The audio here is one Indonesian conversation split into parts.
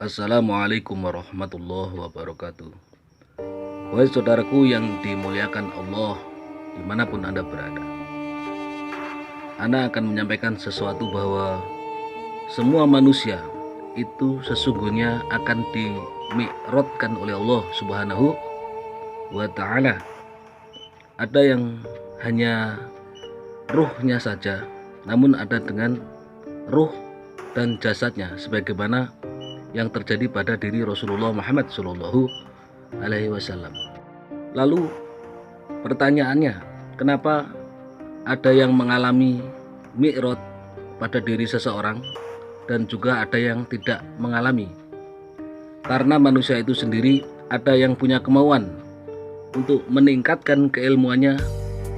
Assalamualaikum warahmatullahi wabarakatuh. Wahai saudaraku yang dimuliakan Allah, dimanapun Anda berada, Anda akan menyampaikan sesuatu bahwa semua manusia itu sesungguhnya akan dimi'rajkan oleh Allah Subhanahu wa Ta'ala. Ada yang hanya ruhnya saja, namun ada dengan ruh dan jasadnya, sebagaimana yang terjadi pada diri Rasulullah Muhammad Shallallahu Alaihi Wasallam. Lalu pertanyaannya, kenapa ada yang mengalami mi'raj pada diri seseorang dan juga ada yang tidak mengalami? Karena manusia itu sendiri ada yang punya kemauan untuk meningkatkan keilmuannya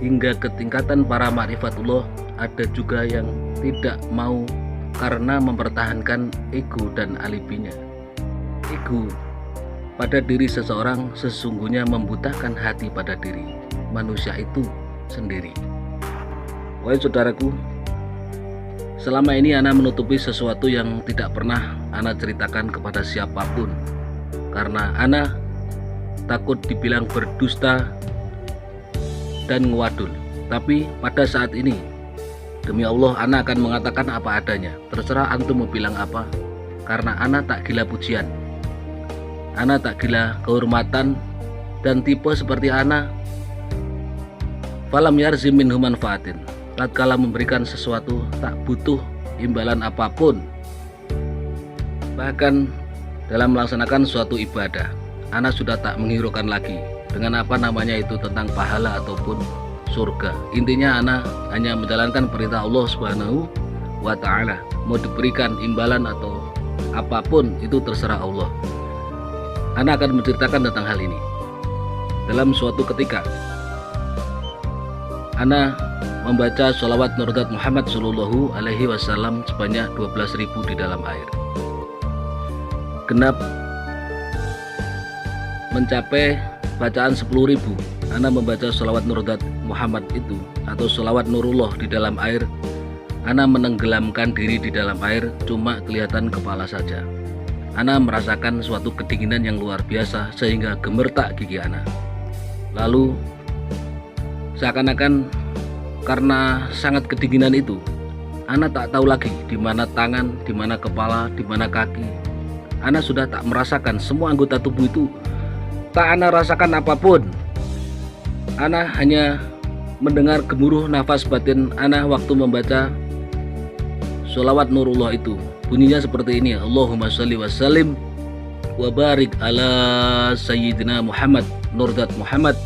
hingga ke tingkatan para ma'rifatullah, ada juga yang tidak mau karena mempertahankan ego dan alibinya. Ego pada diri seseorang sesungguhnya membutakan hati pada diri manusia itu sendiri. Wahai saudaraku, selama ini Ana menutupi sesuatu yang tidak pernah Ana ceritakan kepada siapapun, karena Ana takut dibilang berdusta dan ngewadul. Tapi pada saat ini, demi Allah, Ana akan mengatakan apa adanya. Terserah antum mau bilang apa, karena Ana tak gila pujian, Ana tak gila kehormatan, dan tipe seperti Ana falam yarzim minhu manfaatin. Tatkala memberikan sesuatu tak butuh imbalan apapun. Bahkan dalam melaksanakan suatu ibadah, Ana sudah tak menghiraukan lagi dengan apa namanya itu tentang pahala ataupun surga. Intinya Ana hanya menjalankan perintah Allah Subhanahu wa Ta'ala. Mau diberikan imbalan atau apapun itu terserah Allah. Ana akan menceritakan tentang hal ini. Dalam suatu ketika Ana membaca sholawat Nurdat Muhammad Sallallahu Alaihi Wasallam sebanyak 12.000 di dalam air. Genap mencapai bacaan 10.000, Ana membaca sholawat Nurdat Muhammad itu atau sholawat Nurullah di dalam air. Ana menenggelamkan diri di dalam air, cuma kelihatan kepala saja. Ana merasakan suatu kedinginan yang luar biasa sehingga gemertak gigi Ana. Lalu seakan-akan karena sangat kedinginan itu, Ana tak tahu lagi di mana tangan, di mana kepala, di mana kaki. Ana sudah tak merasakan semua anggota tubuh itu. Tak Ana rasakan apapun. Ana hanya mendengar gemuruh nafas batin Ana waktu membaca sholawat Nurullah itu. Bunyinya seperti ini: Allahumma sholli wa sallim wa barik ala sayyidina Muhammad Nurdat Muhammad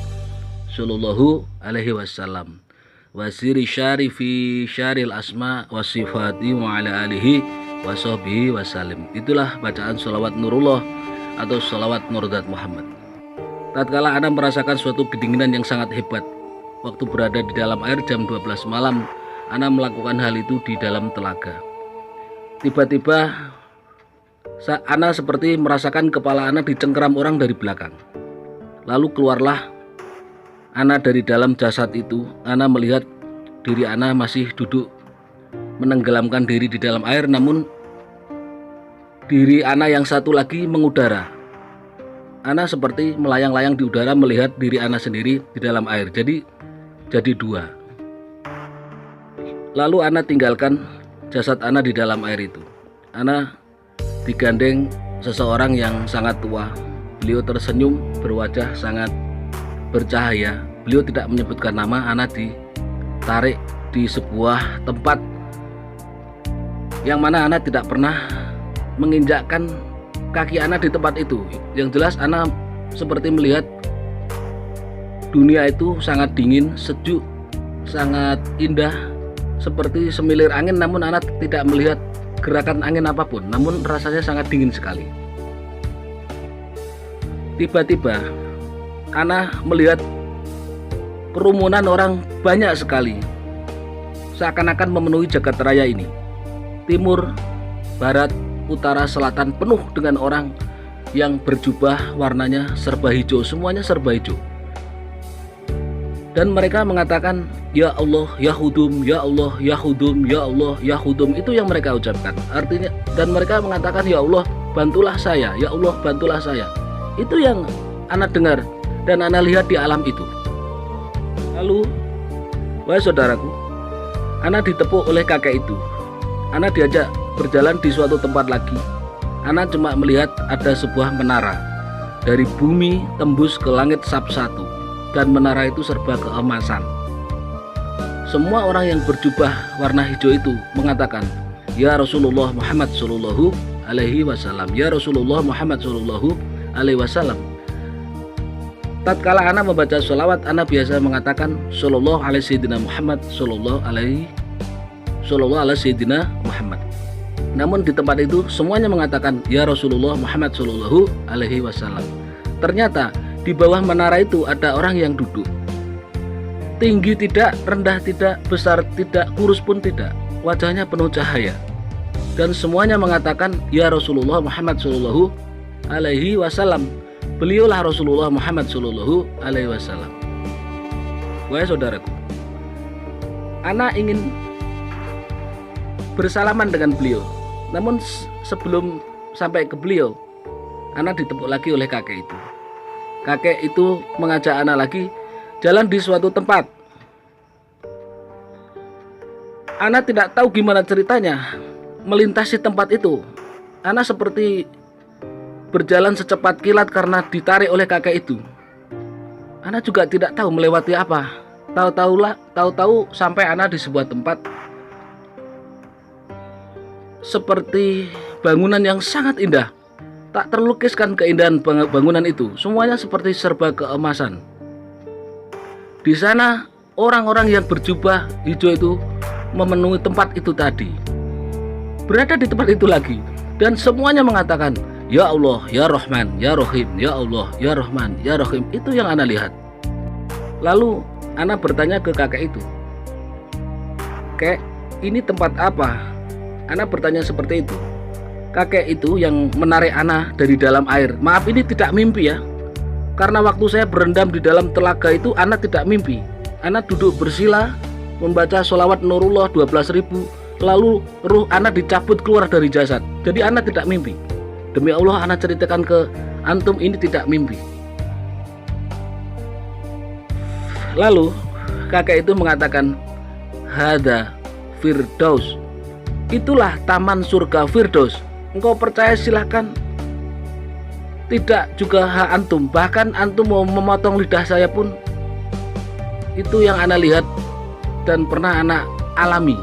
Sallallahu Alaihi Wasallam wasiri syarifi syaril asma wa sifati wa ala alihi wa sahbihi wasallim. Itulah bacaan sholawat Nurullah atau sholawat Nurdat Muhammad. Tatkala Ana merasakan suatu kedinginan yang sangat hebat waktu berada di dalam air jam 12 malam, Ana melakukan hal itu di dalam telaga. Tiba-tiba Ana seperti merasakan kepala Ana dicengkeram orang dari belakang. Lalu keluarlah Ana dari dalam jasad itu. Ana melihat diri Ana masih duduk menenggelamkan diri di dalam air, namun diri Ana yang satu lagi mengudara. Ana seperti melayang-layang di udara melihat diri Ana sendiri di dalam air. Jadi dua. Lalu Ana tinggalkan jasad Ana di dalam air itu. Ana digandeng seseorang yang sangat tua. Beliau tersenyum, berwajah sangat bercahaya. Beliau tidak menyebutkan nama. Ana ditarik di sebuah tempat yang mana Ana tidak pernah menginjakkan kaki Ana di tempat itu. Yang jelas Ana seperti melihat dunia itu sangat dingin, sejuk, sangat indah, seperti semilir angin, namun Ana tidak melihat gerakan angin apapun, namun rasanya sangat dingin sekali. Tiba-tiba Ana melihat kerumunan orang banyak sekali, seakan-akan memenuhi jagat raya ini. Timur, barat, utara, selatan penuh dengan orang yang berjubah warnanya serba hijau, semuanya serba hijau. Dan mereka mengatakan, ya Allah, ya Hudum, ya Allah, ya Hudum, ya Allah, ya Hudum. Itu yang mereka ucapkan. Artinya, dan mereka mengatakan, ya Allah, bantulah saya, ya Allah bantulah saya. Itu yang ana dengar dan ana lihat di alam itu. Lalu, wahai saudaraku, ana ditepuk oleh kakek itu. Ana diajak berjalan di suatu tempat lagi. Ana cuma melihat ada sebuah menara dari bumi tembus ke langit satu, dan menara itu serba keemasan. Semua orang yang berjubah warna hijau itu mengatakan, ya Rasulullah Muhammad Sallallahu Alaihi Wasallam, ya Rasulullah Muhammad Sallallahu Alaihi Wasallam. Tatkala ana membaca sholawat, ana biasa mengatakan Sallallahu Alaihi Sayyidina Muhammad, Sallallahu Alaihi Sayyidina Muhammad. Namun di tempat itu semuanya mengatakan ya Rasulullah Muhammad Sallallahu Alaihi Wasallam. Ternyata di bawah menara itu ada orang yang duduk. Tinggi tidak, rendah tidak, besar tidak, kurus pun tidak. Wajahnya penuh cahaya. Dan semuanya mengatakan ya Rasulullah Muhammad Sallallahu Alaihi Wasallam. Beliaulah Rasulullah Muhammad Sallallahu Alaihi Wasallam. Wahai saudaraku, ana ingin bersalaman dengan beliau. Namun sebelum sampai ke beliau, ana ditepuk lagi oleh kakek itu. Kakek itu mengajak ana lagi jalan di suatu tempat. Ana tidak tahu gimana ceritanya melintasi tempat itu. Ana seperti berjalan secepat kilat karena ditarik oleh kakek itu. Ana juga tidak tahu melewati apa. Tahu-tahu sampai ana di sebuah tempat seperti bangunan yang sangat indah. Tak terlukiskan keindahan bangunan itu. Semuanya seperti serba keemasan. Di sana orang-orang yang berjubah hijau itu memenuhi tempat itu tadi. Berada di tempat itu lagi, dan semuanya mengatakan ya Allah, ya Rahman, ya Rahim, ya Allah, ya Rahman, ya Rahim. Itu yang ana lihat. Lalu ana bertanya ke kakek itu, "Kek, ini tempat apa?" Ana bertanya seperti itu. Kakek itu yang menarik ana dari dalam air. Maaf, ini tidak mimpi ya. Karena waktu saya berendam di dalam telaga itu, ana tidak mimpi. Ana duduk bersila membaca sholawat Nurullah 12.000. Lalu ruh ana dicabut keluar dari jasad. Jadi ana tidak mimpi. Demi Allah, ana ceritakan ke antum, ini tidak mimpi. Lalu kakek itu mengatakan, hada Firdaus. Itulah taman surga Firdaus. Engkau percaya silahkan. Tidak juga hak antum. Bahkan antum mau memotong lidah saya pun, itu yang ana lihat dan pernah ana alami.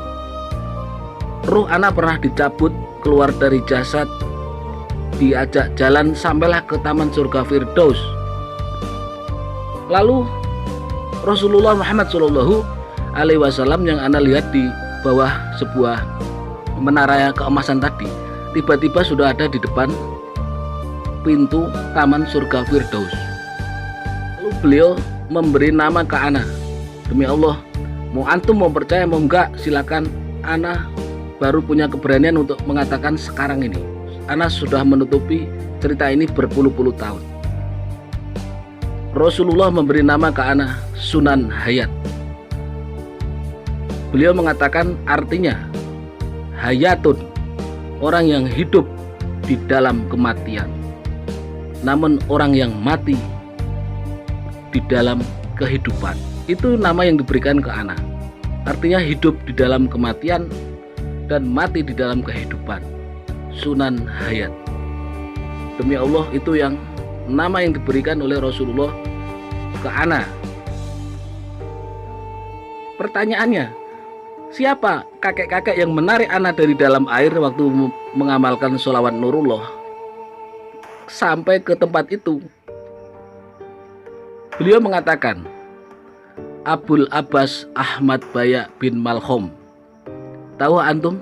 Ruh ana pernah dicabut keluar dari jasad, diajak jalan sampailah ke taman surga Firdaus. Lalu Rasulullah Muhammad Sallallahu Alaihi Wasallam yang ana lihat di bawah sebuah menara keemasan tadi, tiba-tiba sudah ada di depan pintu taman surga Firdaus. Lalu beliau memberi nama ke ana. Demi Allah, mau antum mau percaya mau enggak, silakan. Ana baru punya keberanian untuk mengatakan sekarang ini. Ana sudah menutupi cerita ini berpuluh-puluh tahun. Rasulullah memberi nama ke ana Sunan Hayat. Beliau mengatakan artinya hayatun, orang yang hidup di dalam kematian, namun orang yang mati di dalam kehidupan. Itu nama yang diberikan ke ana. Artinya hidup di dalam kematian dan mati di dalam kehidupan. Sunan Hayat. Demi Allah, itu yang nama yang diberikan oleh Rasulullah ke ana. Pertanyaannya, siapa kakek-kakek yang menarik ana dari dalam air waktu mengamalkan sholawat Nurullah sampai ke tempat itu? Beliau mengatakan, Abul Abbas Ahmad Baya bin Malkhom. Tahu antum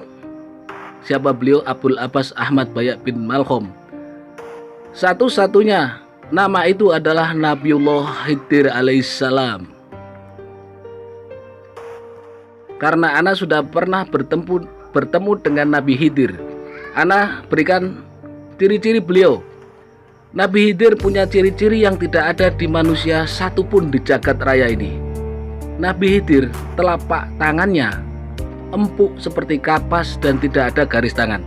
siapa beliau? Abul Abbas Ahmad Baya bin Malkhom. Satu-satunya nama itu adalah Nabiullah Khidir alaihissalam. Karena ana sudah pernah bertemu dengan Nabi Khidir, ana berikan ciri-ciri beliau. Nabi Khidir punya ciri-ciri yang tidak ada di manusia satupun di jagat raya ini. Nabi Khidir telapak tangannya empuk seperti kapas dan tidak ada garis tangan.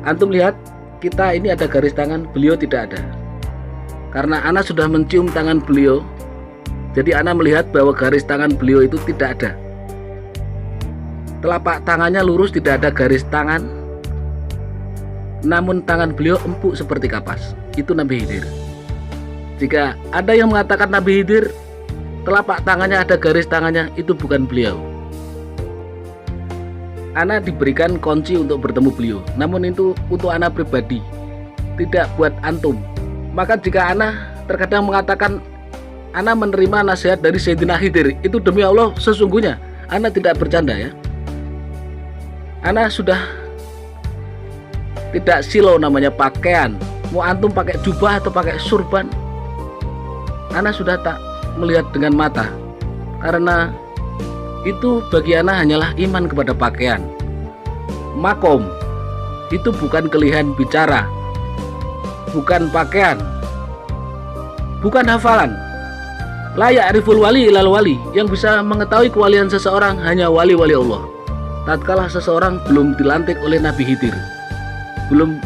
Antum lihat kita ini ada garis tangan, beliau tidak ada. Karena ana sudah mencium tangan beliau, jadi ana melihat bahwa garis tangan beliau itu tidak ada. Telapak tangannya lurus, tidak ada garis tangan, namun tangan beliau empuk seperti kapas. Itu Nabi Khidir. Jika ada yang mengatakan Nabi Khidir telapak tangannya ada garis tangannya, itu bukan beliau. Ana diberikan kunci untuk bertemu beliau, namun itu untuk ana pribadi, tidak buat antum. Maka jika ana terkadang mengatakan ana menerima nasihat dari Sayyidina Khidir, itu demi Allah sesungguhnya ana tidak bercanda ya. Ana sudah tidak silau namanya pakaian, mau antum pakai jubah atau pakai surban, ana sudah tak melihat dengan mata, karena itu bagi ana hanyalah iman kepada pakaian. Makom itu bukan kelihan bicara, bukan pakaian, bukan hafalan. La ya'riful wali ilal wali, yang bisa mengetahui kewalian seseorang hanya wali-wali Allah. Tatkala seseorang belum dilantik oleh Nabi Khidir, belum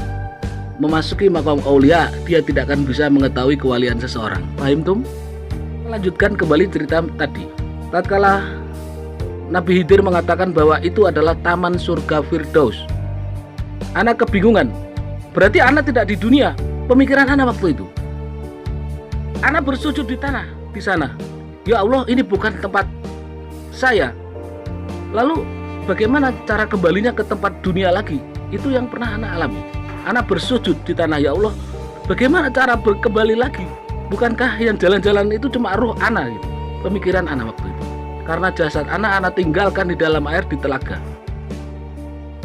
memasuki makom aulia, dia tidak akan bisa mengetahui kewalian seseorang. Paham tum? Lanjutkan kembali cerita tadi. Tatkala Nabi Khidir mengatakan bahwa itu adalah taman surga Firdaus, ana kebingungan. Berarti ana tidak di dunia. Pemikiran ana waktu itu, ana bersujud di tanah di sana. Ya Allah, ini bukan tempat saya. Lalu bagaimana cara kembalinya ke tempat dunia lagi? Itu yang pernah ana alami. Ana bersujud di tanah, ya Allah, bagaimana cara kembali lagi? Bukankah yang jalan-jalan itu cuma ruh ana gitu? Pemikiran ana waktu itu. Karena jasad ana tinggalkan di dalam air di telaga.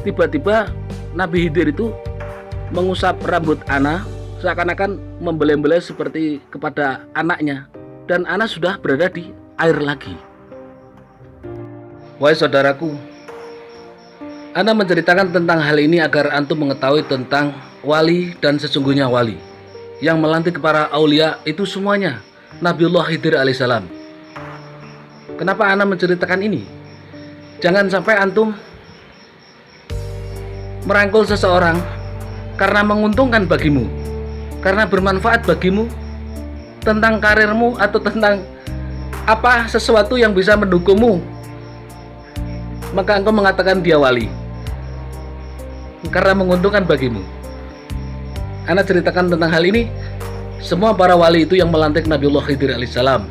Tiba-tiba Nabi Khidir itu mengusap rambut ana, seakan-akan membelai-belai seperti kepada anaknya, dan ana sudah berada di air lagi. Wahai saudaraku, ana menceritakan tentang hal ini agar antum mengetahui tentang wali dan sesungguhnya wali. Yang melantik para aulia itu semuanya Nabiullah Khidir alaihissalam. Kenapa ana menceritakan ini? Jangan sampai antum merangkul seseorang karena menguntungkan bagimu, karena bermanfaat bagimu, tentang karirmu atau tentang apa sesuatu yang bisa mendukungmu, maka engkau mengatakan dia wali karena menguntungkan bagimu. Ana ceritakan tentang hal ini. Semua para wali itu yang melantik Nabiullah Khidir alaihissalam,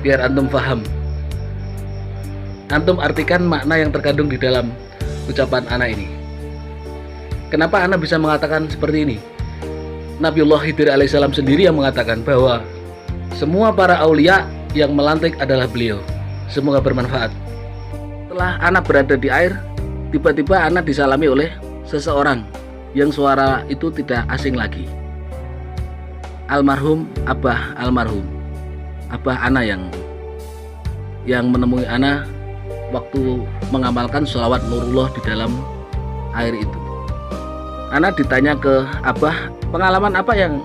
biar antum paham. Antum artikan makna yang terkandung di dalam ucapan ana ini. Kenapa ana bisa mengatakan seperti ini? Nabiullah Khidir alaihissalam sendiri yang mengatakan bahwa semua para aulia yang melantik adalah beliau. Semoga bermanfaat. Setelah ana berada di air, tiba-tiba ana disalami oleh seseorang yang suara itu tidak asing lagi. Almarhum Abah almarhum, Abah ana yang menemui ana waktu mengamalkan sholawat Nurullah di dalam air itu. Ana ditanya ke Abah, pengalaman apa yang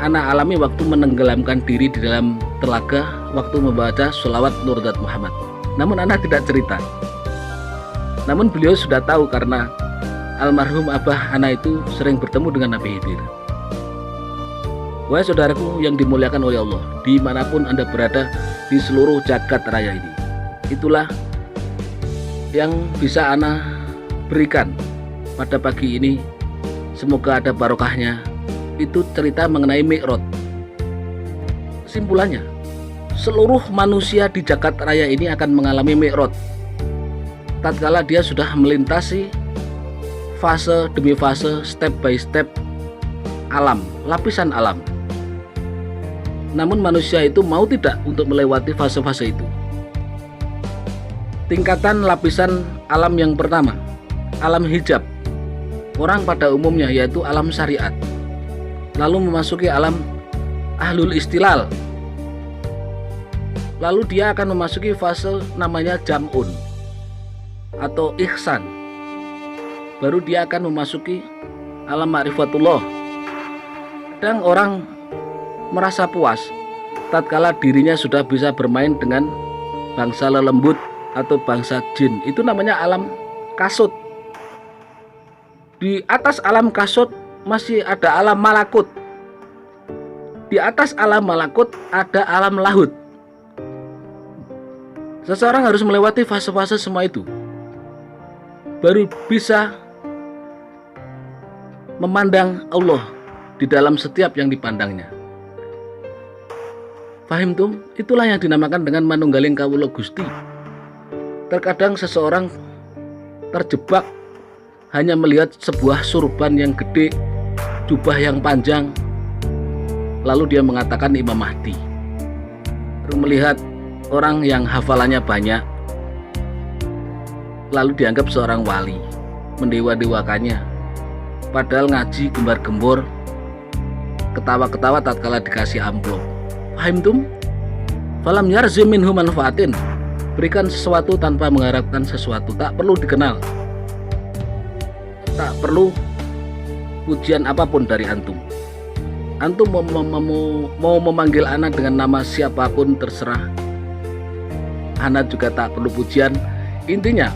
ana alami waktu menenggelamkan diri di dalam telaga waktu membaca sholawat Nurdat Muhammad. Namun ana tidak cerita. Namun beliau sudah tahu karena almarhum Abah ana itu sering bertemu dengan Nabi Khidir. Wahai saudaraku yang dimuliakan oleh Allah, dimanapun anda berada di seluruh jagat raya ini, itulah yang bisa ana berikan pada pagi ini. Semoga ada barokahnya. Itu cerita mengenai Mi'raj. Simpulannya, seluruh manusia di jagat raya ini akan mengalami Mi'raj tatkala dia sudah melintasi fase demi fase, step by step alam, lapisan alam. Namun manusia itu mau tidak untuk melewati fase-fase itu. Tingkatan lapisan alam yang pertama, alam hijab, orang pada umumnya, yaitu alam syariat. Lalu memasuki alam ahlul istilal. Lalu dia akan memasuki fase namanya jam'un atau ihsan. Baru dia akan memasuki alam ma'rifatullah. Kadang orang merasa puas tatkala dirinya sudah bisa bermain dengan bangsa lelembut atau bangsa jin. Itu namanya alam kasut. Di atas alam kasut masih ada alam malakut. Di atas alam malakut ada alam lahut. Seseorang harus melewati fase-fase semua itu, baru bisa memandang Allah di dalam setiap yang dipandangnya. Fahim tuh? Itulah yang dinamakan dengan manunggaling kawula Gusti. Terkadang seseorang terjebak hanya melihat sebuah surban yang gede, jubah yang panjang, lalu dia mengatakan Imam Mahdi. Lalu melihat orang yang hafalannya banyak, lalu dianggap seorang wali, mendewa-dewakannya. Padahal ngaji gembar-gembor, ketawa-ketawa tatkala dikasih amplop. Fahim tum? Falam yarzim minhu manfaatin. Berikan sesuatu tanpa mengharapkan sesuatu. Tak perlu dikenal, tak perlu pujian apapun dari antum. Antum mau memanggil anak dengan nama siapapun terserah, anak juga tak perlu pujian. Intinya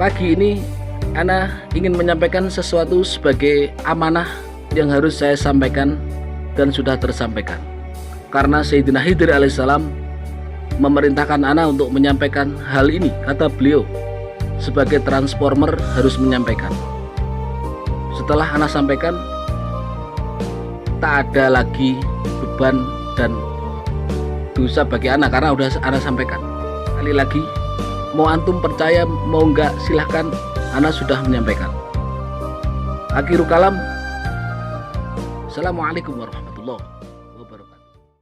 pagi ini anak ingin menyampaikan sesuatu sebagai amanah yang harus saya sampaikan dan sudah tersampaikan, karena Sayyidina Khidir alaihissalam memerintahkan anak untuk menyampaikan hal ini. Kata beliau, sebagai transformer harus menyampaikan. Setelah anak sampaikan, tak ada lagi beban dan dosa bagi anak karena udah anak sampaikan. Sekali lagi, mau antum percaya mau enggak silahkan, anak sudah menyampaikan. Akhirul kalam, assalamualaikum warahmatullahi wabarakatuh.